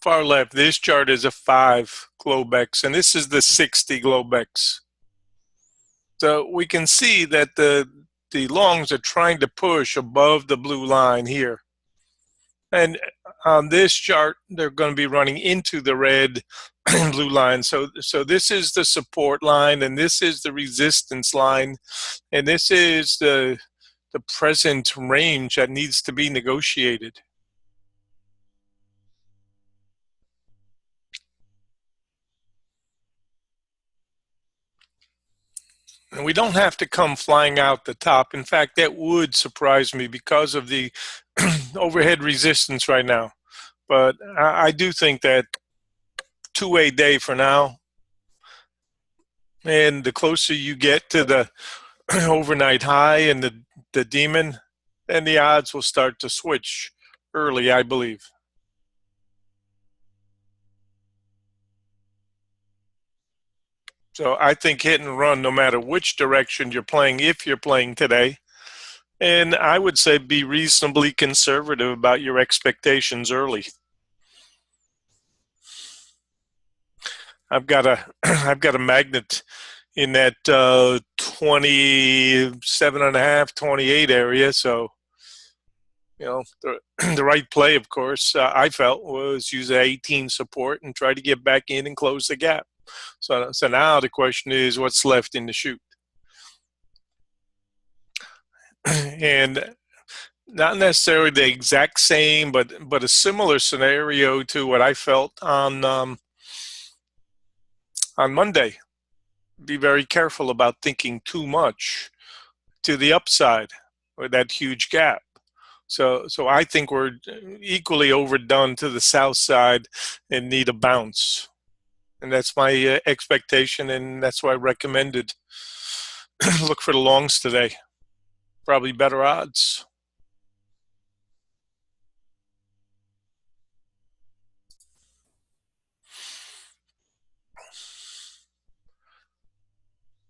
far left, this chart is a 5 Globex, and this is the 60 Globex. So we can see that the longs are trying to push above the blue line here. And on this chart, they're going to be running into the red and blue line. So this is the support line, and this is the resistance line, and this is the present range that needs to be negotiated. And we don't have to come flying out the top. In fact, that would surprise me because of the overhead resistance right now. But I do think that two-way day for now. And the closer you get to the overnight high and the demon, then the odds will start to switch early, I believe. So I think hit and run no matter which direction you're playing, if you're playing today. And I would say be reasonably conservative about your expectations early. I've got a magnet in that 27.5, 28 area. So, you know, the right play, of course, I felt was use the 18 support and try to get back in and close the gap. So now the question is, what's left in the chute? And not necessarily the exact same, but a similar scenario to what I felt on Monday. Be very careful about thinking too much to the upside or that huge gap. So I think we're equally overdone to the south side and need a bounce. And that's my expectation, and that's why I recommended look for the longs today. Probably better odds.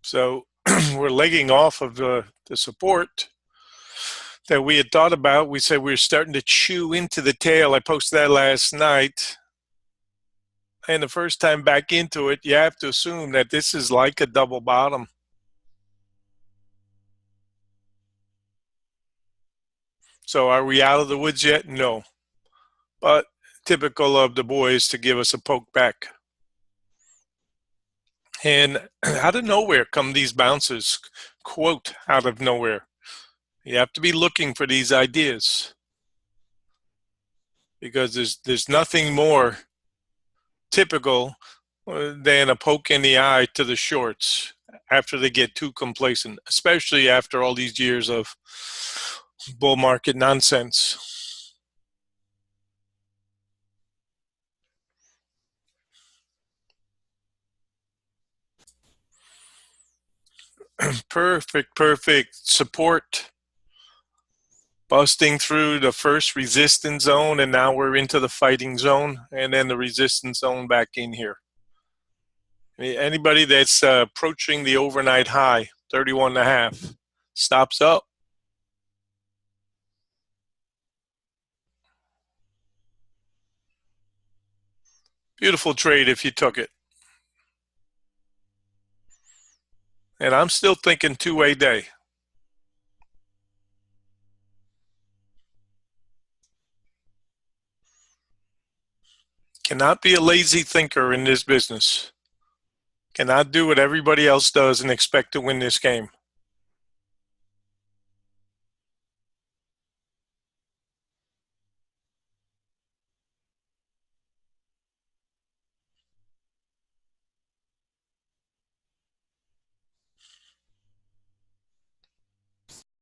So we're legging off of the support that we had thought about. We said we were starting to chew into the tail. I posted that last night. And the first time back into it, you have to assume that this is like a double bottom. So are we out of the woods yet? No. But typical of the boys to give us a poke back. And out of nowhere come these bounces, quote, out of nowhere. You have to be looking for these ideas because there's nothing more typical than a poke in the eye to the shorts after they get too complacent, especially after all these years of bull market nonsense. Perfect support. Busting through the first resistance zone, and now we're into the fighting zone, and then the resistance zone back in here. Anybody that's approaching the overnight high, 31.5, stops up. Beautiful trade if you took it. And I'm still thinking two-way day. Cannot be a lazy thinker in this business. Cannot do what everybody else does and expect to win this game.